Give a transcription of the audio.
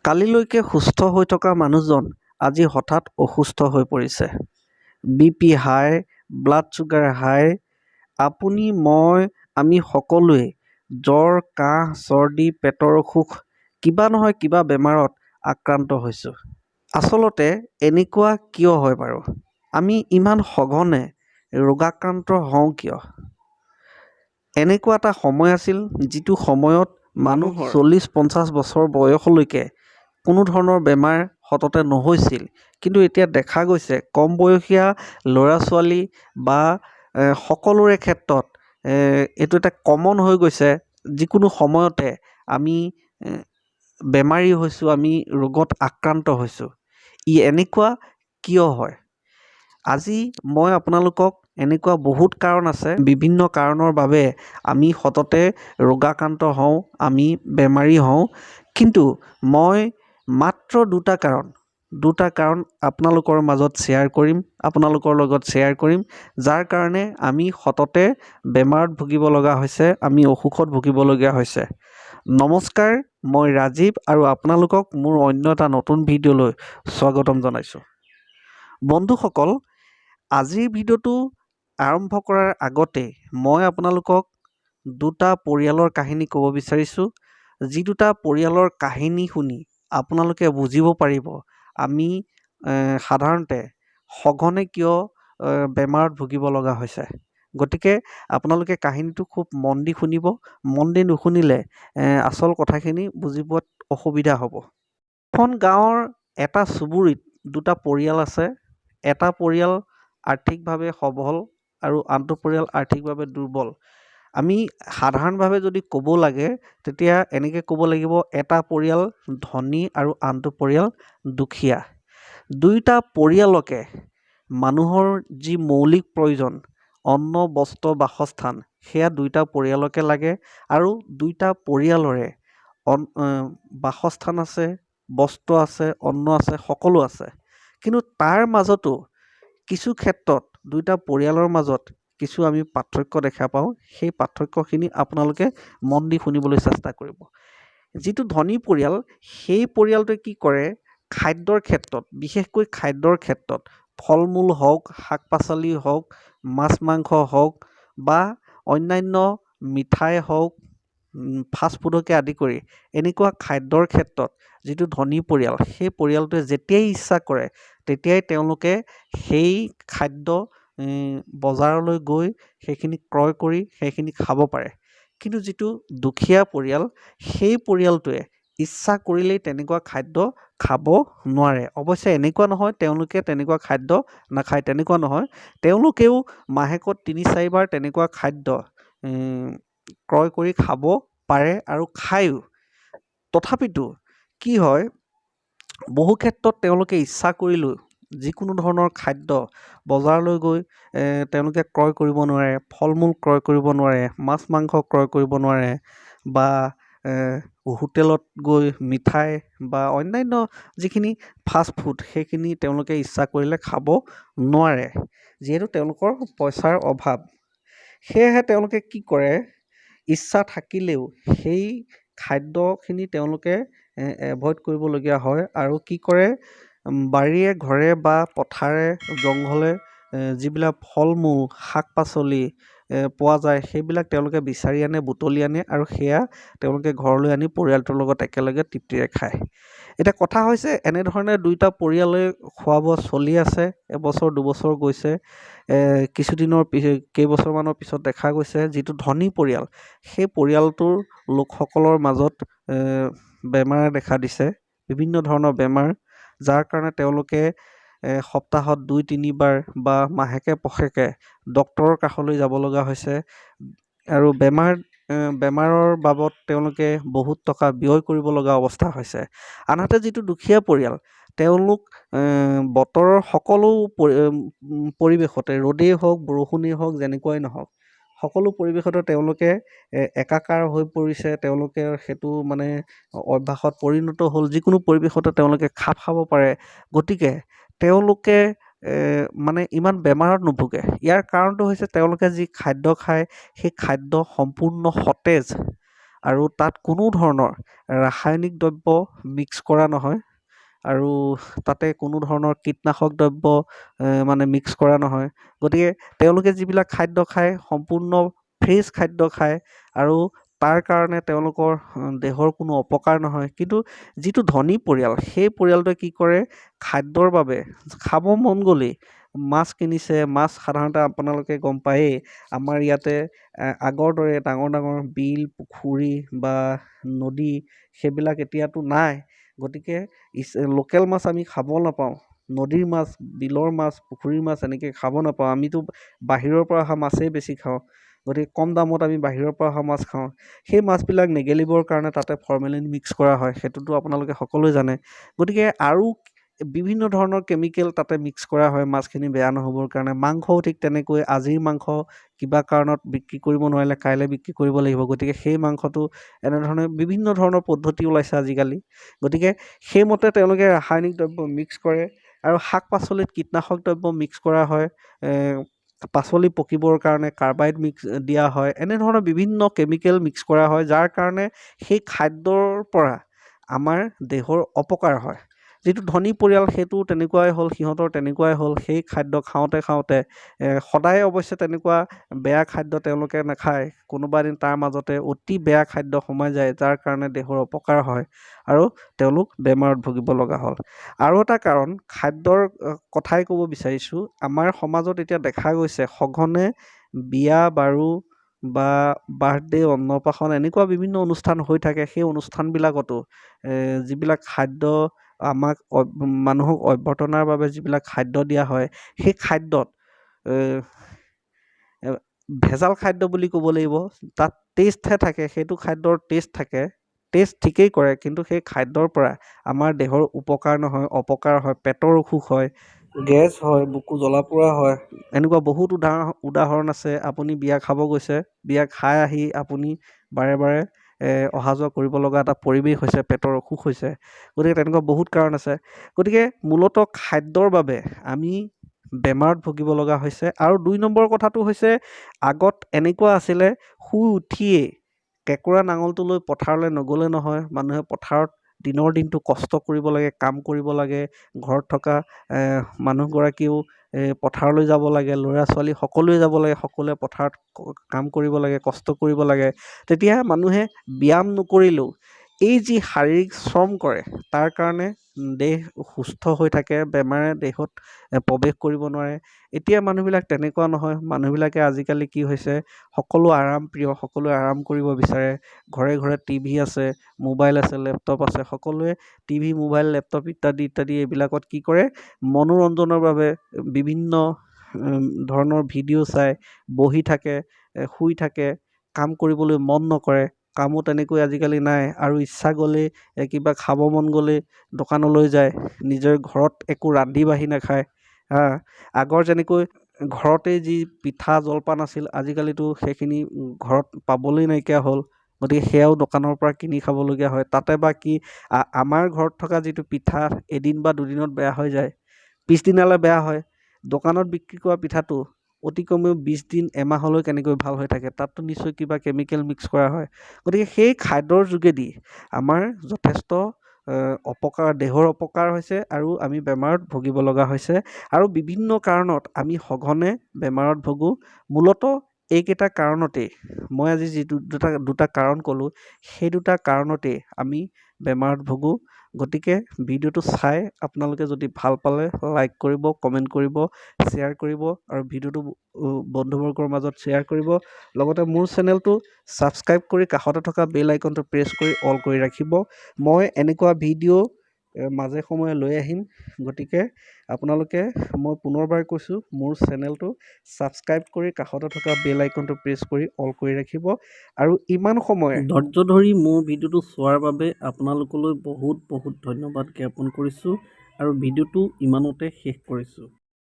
কালিলৈকে সুস্থ হৈ থকা মানুহজন আজি হঠাৎ অসুস্থ হৈ পৰিছে। BP হাই, ব্লাড ছুগাৰ হাই। আপুনি, আমি সকলোৱে জ্বৰ, কাহ, চৰ্দি, পেটৰ অসুখ, কিবা নহয় কিবা বেমাৰত আক্ৰান্ত হৈছোঁ। আচলতে এনেকুৱা কিয় হয় বাৰু? আমি ইমান সঘনে ৰোগাক্ৰান্ত হওঁ কিয়? এনেকুৱা এটা সময় আছিল যিটো সময়ত মানুহৰ 40-50 বছৰ বয়সলৈকে কোনো ধৰণৰ বেমাৰ সততে নহৈছিল। কিন্তু এতিয়া দেখা গৈছে কম বয়সীয়া ল'ৰা-ছোৱালী বা সকলোৰে ক্ষেত্ৰত এইটো এটা কমন হৈ গৈছে। যিকোনো সময়তে আমি বেমাৰী হৈছোঁ, আমি ৰোগত আক্ৰান্ত হৈছোঁ। এনেকুৱা কিয় হয়? আজি মই আপোনালোকক এনেকুৱা বহুত কাৰণ আছে, বিভিন্ন কাৰণৰ বাবে আমি সততে ৰোগাক্ৰান্ত হওঁ, আমি বেমাৰী হওঁ। কিন্তু মই মাত্ৰ দুটা কাৰণ আপোনালোকৰ মাজত শ্বেয়াৰ কৰিম, আপোনালোকৰ লগত শ্বেয়াৰ কৰিম, যাৰ কাৰণে আমি সততে বেমাৰত ভুগিব লগা হৈছে, আমি অসুখত ভুগিবলগীয়া হৈছে। নমস্কাৰ, মই ৰাজীৱ আৰু আপোনালোকক মোৰ অন্য এটা নতুন ভিডিঅ'লৈ স্বাগতম জনাইছোঁ। বন্ধুসকল, আজিৰ ভিডিঅ'টো আৰম্ভ কৰাৰ আগতে মই আপোনালোকক দুটা পৰিয়ালৰ কাহিনী ক'ব বিচাৰিছোঁ। যি দুটা পৰিয়ালৰ কাহিনী শুনি আপোনালোকে বুজিব পাৰিব আমি সাধাৰণতে সঘনে কিয় বেমাৰত ভুগিব লগা হৈছে। গতিকে আপোনালোকে কাহিনীটো খুব মন দি শুনিব। মন দি নুশুনিলে আচল কথাখিনি বুজি পোৱাত অসুবিধা হ'ব। এখন গাঁৱৰ এটা চুবুৰীত দুটা পৰিয়াল আছে। এটা পৰিয়াল আৰ্থিকভাৱে সবল আৰু আনটো পৰিয়াল আৰ্থিকভাৱে দুৰ্বল। আমি সাধাৰণভাৱে যদি ক'ব লাগে তেতিয়া এনেকৈ ক'ব লাগিব, এটা পৰিয়াল ধনী আৰু আনটো পৰিয়াল দুখীয়া। দুয়োটা পৰিয়ালকে মানুহৰ যি মৌলিক প্ৰয়োজন, অন্ন, বস্ত্ৰ, বাসস্থান, সেয়া দুয়োটা পৰিয়ালকে লাগে। আৰু দুয়োটা পৰিয়ালৰে বাসস্থান আছে, বস্ত্ৰ আছে, অন্ন আছে, সকলো আছে। কিন্তু তাৰ মাজতো কিছু ক্ষেত্ৰত দুয়োটা পৰিয়ালৰ মাজত কিছু আমি পাৰ্থক্য দেখা পাওঁ। সেই পাৰ্থক্যখিনি আপোনালোকে মন দি শুনিবলৈ চেষ্টা কৰিব। যিটো ধনী পৰিয়াল, সেই পৰিয়ালটোৱে কি কৰে, খাদ্যৰ ক্ষেত্ৰত, বিশেষকৈ খাদ্যৰ ক্ষেত্ৰত ফল-মূল হওক, শাক-পাচলি হওক, মাছ-মাংস হওক বা অন্যান্য মিঠাই হওক, ফাষ্টফুডকে আদি কৰি এনেকুৱা খাদ্যৰ ক্ষেত্ৰত যিটো ধনী পৰিয়াল, সেই পৰিয়ালটোৱে যেতিয়াই ইচ্ছা কৰে তেতিয়াই তেওঁলোকে সেই খাদ্য বজাৰলৈ গৈ সেইখিনি ক্ৰয় কৰি সেইখিনি খাব পাৰে। কিন্তু যিটো দুখীয়া পৰিয়াল, সেই পৰিয়ালটোৱে ইচ্ছা কৰিলেই তেনেকুৱা খাদ্য খাব নোৱাৰে। অৱশ্যে এনেকুৱা নহয় তেওঁলোকে তেনেকুৱা খাদ্য নাখায়, তেনেকুৱা নহয়। তেওঁলোকেও মাহেকত 3-4 বাৰ তেনেকুৱা খাদ্য ক্ৰয় কৰি খাব পাৰে আৰু খায়ো। তথাপিতো কি হয়, বহু ক্ষেত্ৰত তেওঁলোকে ইচ্ছা কৰিলেও যিকোনো ধৰণৰ খাদ্য বজাৰলৈ গৈ তেওঁলোকে ক্ৰয় কৰিব নোৱাৰে, ফল-মূল ক্ৰয় কৰিব নোৱাৰে, মাছ-মাংস ক্ৰয় কৰিব নোৱাৰে বা হোটেলত গৈ মিঠাই বা অন্যান্য যিখিনি ফাষ্টফুড সেইখিনি তেওঁলোকে ইচ্ছা কৰিলে খাব নোৱাৰে, যিহেতু তেওঁলোকৰ পইচাৰ অভাৱ। সেয়েহে তেওঁলোকে কি কৰে, ইচ্ছা থাকিলেও সেই খাদ্যখিনি তেওঁলোকে এভইড কৰিবলগীয়া হয় আৰু কি কৰে, বাৰীয়ে ঘৰে বা পথাৰে জংঘলে যিবিলাক ফল-মূল, শাক-পাচলি পোৱা যায় সেইবিলাক তেওঁলোকে বিচাৰি আনে, বুটলি আনে আৰু সেয়া তেওঁলোকে ঘৰলৈ আনি পৰিয়ালটোৰ লগত একেলগে তৃপ্তিৰে খায়। এতিয়া কথা হৈছে, এনেধৰণে দুয়োটা পৰিয়ালে খোৱা-বোৱা চলি আছে। এবছৰ দুবছৰ গৈছে। কেইবছৰমানৰ পিছত দেখা গৈছে যিটো ধনী পৰিয়াল, সেই পৰিয়ালটোৰ লোকসকলৰ মাজত বেমাৰে দেখা দিছে, বিভিন্ন ধৰণৰ বেমাৰ, যাৰ কাৰণে তেওঁলোকে সপ্তাহত 2-3 বাৰ বা মাহেকে পষেকে ডক্তৰৰ কাষলৈ যাব লগা হৈছে আৰু বেমাৰৰ বাবদ তেওঁলোকে বহুত টকা ব্যয় কৰিব লগা অৱস্থা হৈছে। আনহাতে যিটো দুখীয়া পৰিয়াল, তেওঁলোক বতৰৰ সকলো পৰিৱেশতে, ৰ'দেই হওক, বৰষুণেই হওক, যেনেকুৱাই নহওক, সকলো পৰিৱেশতে তেওঁলোকে একাকাৰ হৈ পৰিছে। তেওঁলোকে সেইটো অভ্যাসত পৰিণত হ'ল। যিকোনো পৰিৱেশতে তেওঁলোকে খাপ খাব পাৰে। গতিকে তেওঁলোকে ইমান বেমাৰত নুভুগে। ইয়াৰ কাৰণটো হৈছে তেওঁলোকে যি খাদ্য খায় সেই খাদ্য সম্পূৰ্ণ সতেজ আৰু তাত কোনো ধৰণৰ ৰাসায়নিক দ্ৰব্য মিক্স কৰা নহয় আৰু তাতে কোনো ধৰণৰ কীটনাশক দ্ৰব্য মানে মিক্স কৰা নহয়। গতিকে তেওঁলোকে যিবিলাক খাদ্য খায় সম্পূৰ্ণ ফ্ৰেছ খাদ্য খায় আৰু তাৰ কাৰণে তেওঁলোকৰ দেহৰ কোনো অপকাৰ নহয়। কিন্তু যিটো ধনী পৰিয়াল সেই পৰিয়ালটোৱে কি কৰে, খাদ্যৰ বাবে খাব মন গ'লেই মাছ কিনিছে। মাছ সাধাৰণতে আপোনালোকে গম পায়েই আমাৰ ইয়াতে আগৰ দৰে ডাঙৰ ডাঙৰ বিল পুখুৰী বা নদী সেইবিলাক এতিয়াতো নাই। গতিকে লোকেল মাছ আমি খাব নাপাওঁ। নদীৰ মাছ, বিলৰ মাছ, পুখুৰীৰ মাছ এনেকৈ খাব নাপাওঁ। আমিতো বাহিৰৰ পৰা অহা মাছেই বেছি খাওঁ। গতিকে কম দামত আমি বাহিৰৰ পৰা অহা মাছ খাওঁ। সেই মাছবিলাক নেগেলিবৰ কাৰণে তাতে ফৰ্মেলিন মিক্স কৰা হয়, সেইটোতো আপোনালোকে সকলোৱে জানে। গতিকে আৰু বিভিন্ন ধৰণৰ কেমিকেল তাতে মিক্স কৰা হয় মাছখিনি বেয়া নহ'বৰ কাৰণে। মাংসও ঠিক তেনেকৈ আজিৰ মাংস কিবা কাৰণত বিক্ৰী কৰিব নোৱাৰিলে কাইলৈ বিক্ৰী কৰিব লাগিব। গতিকে সেই মাংসটো এনেধৰণে বিভিন্ন ধৰণৰ পদ্ধতি ওলাইছে আজিকালি। গতিকে সেইমতে তেওঁলোকে ৰাসায়নিক দ্ৰব্য মিক্স কৰে আৰু শাক পাচলিত কীটনাশক দ্ৰব্য মিক্স কৰা হয়। পাচলি পকিবৰ কাৰণে কাৰ্বাইড মিক্স দিয়া হয়। এনেধৰণৰ বিভিন্ন কেমিকেল মিক্স কৰা হয়, যাৰ কাৰণে সেই খাদ্যৰ পৰা আমাৰ দেহৰ অপকাৰ হয়। যিটো ধনী পৰিয়াল সেইটো তেনেকুৱাই হ'ল, সিহঁতৰ তেনেকুৱাই হ'ল। সেই খাদ্য খাওঁতে খাওঁতে সদায় অৱশ্যে তেনেকুৱা বেয়া খাদ্য তেওঁলোকে নাখায়। কোনোবা এদিন তাৰ মাজতে অতি বেয়া খাদ্য সোমাই যায়, যাৰ কাৰণে দেহৰ অপকাৰ হয় আৰু তেওঁলোক বেমাৰত ভুগিব লগা হ'ল। আৰু এটা কাৰণ খাদ্যৰ কথাই ক'ব বিচাৰিছোঁ। আমাৰ সমাজত এতিয়া দেখা গৈছে সঘনে বিয়া বাৰু বা বাৰ্থডে, অন্নপ্ৰাশন এনেকুৱা বিভিন্ন অনুষ্ঠান হৈ থাকে। সেই অনুষ্ঠানবিলাকতো যিবিলাক খাদ্য আমাক মানুহক অভ্যৰ্থনাৰ বাবে যিবিলাক খাদ্য দিয়া হয়, সেই খাদ্যত ভেজাল খাদ্য বুলি ক'ব লাগিব। তাত টেষ্টহে থাকে, সেইটো খাদ্যৰ টেষ্ট থাকে, টেষ্ট ঠিকেই কৰে, কিন্তু সেই খাদ্যৰ পৰা আমাৰ দেহৰ উপকাৰ নহয়, অপকাৰ হয়, পেটৰ অসুখ হয়, গেছ হয়, বুকু জ্বলা পোৰা হয়। এনেকুৱা বহুত উদাহৰণ আছে। আপুনি বিয়া খাব গৈছে, বিয়া খাই আহি আপুনি বাৰে বাৰে অহা যোৱা কৰিব লগা এটা পৰিৱেশ হৈছে, পেটৰ অসুখ হৈছে। গতিকে তেনেকুৱা বহুত কাৰণ আছে। গতিকে মূলতঃ খাদ্যৰ বাবে আমি বেমাৰত ভুগিব লগা হৈছে। আৰু ২ নম্বৰ কথাটো হৈছে, আগত এনেকুৱা আছিলে শুই উঠিয়েই কেঁকোৰা নাঙলটো লৈ পথাৰলৈ নগ'লে নহয়। মানুহে পথাৰত দিনৰ দিনটো কষ্ট কৰিব লাগে, কাম কৰিব লাগে। ঘৰত থকা মানুহগৰাকীও পথাৰলৈ যাব লাগে, ল'ৰা ছোৱালী সকলোৱে যাব লাগে, সকলোৱে পথাৰত কাম কৰিব লাগে, কষ্ট কৰিব লাগে। তেতিয়া মানুহে ব্যায়াম নকৰিলেও এই যি শাৰীৰিক শ্ৰম কৰে তাৰ কাৰণে দেহ সুস্থ হৈ থাকে, বেমাৰে দেহত প্ৰৱেশ কৰিব নোৱাৰে। এতিয়া মানুহবিলাক তেনেকুৱা নহয়। মানুহবিলাকে আজিকালি কি হৈছে, সকলো আৰামপ্ৰিয়, সকলোৱে আৰাম কৰিব বিচাৰে। ঘৰে ঘৰে টিভি আছে, মোবাইল আছে, লেপটপ আছে। সকলোৱে টিভি, মোবাইল, লেপটপ ইত্যাদি ইত্যাদি এইবিলাকত কি কৰে, মনোৰঞ্জনৰ বাবে বিভিন্ন ধৰণৰ ভিডিঅ' চাই বহি থাকে, শুই থাকে, কাম কৰিবলৈ মন নকৰে। কামো তেনেকৈ আজিকালি নাই। আৰু ইচ্ছা গ'লেই কিবা খাব মন গ'লেই দোকানলৈ যায়, নিজৰ ঘৰত একো ৰান্ধি বাঢ়ি নাখায়। আগৰ যেনেকৈ ঘৰতেই যি পিঠা জলপান আছিল, আজিকালিতো সেইখিনি ঘৰত পাবলৈ নাইকিয়া হ'ল। গতিকে সেয়াও দোকানৰ পৰা কিনি খাবলগীয়া হয়। তাতে বা কি, আমাৰ ঘৰত থকা যিটো পিঠা এদিন বা দুদিনত বেয়া হৈ যায়, পিছদিনালৈ বেয়া হয়। দোকানত বিক্ৰী কৰা পিঠাটো অতি কমেও 20 দিন, এমাহলৈ কেনেকৈ ভাল হৈ থাকে। তাততো নিশ্চয় কিবা কেমিকেল মিক্স কৰা হয়। গতিকে সেই খাদ্যৰ যোগেদি আমাৰ যথেষ্ট অপকাৰ, দেহৰ অপকাৰ হৈছে আৰু আমি বেমাৰত ভুগিব লগা হৈছে। আৰু বিভিন্ন কাৰণত আমি সঘনে বেমাৰত ভুগোঁ। মূলতঃ এইকেইটা কাৰণতেই, মই আজি যি দুটা কাৰণ ক'লোঁ, সেই দুটা কাৰণতেই আমি বেমাৰত ভুগোঁ। গতিকে ভিডিঅ'টো চাই আপোনালোকে যদি ভাল পালে লাইক কৰিব, কমেণ্ট কৰিব, শ্বেয়াৰ কৰিব আৰু ভিডিঅ'টো বন্ধুবৰ্গৰ মাজত শ্বেয়াৰ কৰিব। লগতে মোৰ চেনেলটো ছাবস্ক্ৰাইব কৰি কাষতে থকা বেল আইকনটো প্ৰেছ কৰি অল কৰি ৰাখিব। মই এনেকুৱা ভিডিঅ' মাজে সময়ে লৈ আহিম। গতিকে আপোনালোকে, মই পুনৰবাৰ কৈছোঁ, মোৰ চেনেলটো ছাবস্ক্ৰাইব কৰি কাষতে থকা বেল আইকনটো প্ৰেছ কৰি অল কৰি ৰাখিব। আৰু ইমান সময় ধৈৰ্য ধৰি মোৰ ভিডিঅ'টো চোৱাৰ বাবে আপোনালোকলৈ বহুত বহুত ধন্যবাদ জ্ঞাপন কৰিছোঁ আৰু ভিডিঅ'টো ইমানতে শেষ কৰিছোঁ।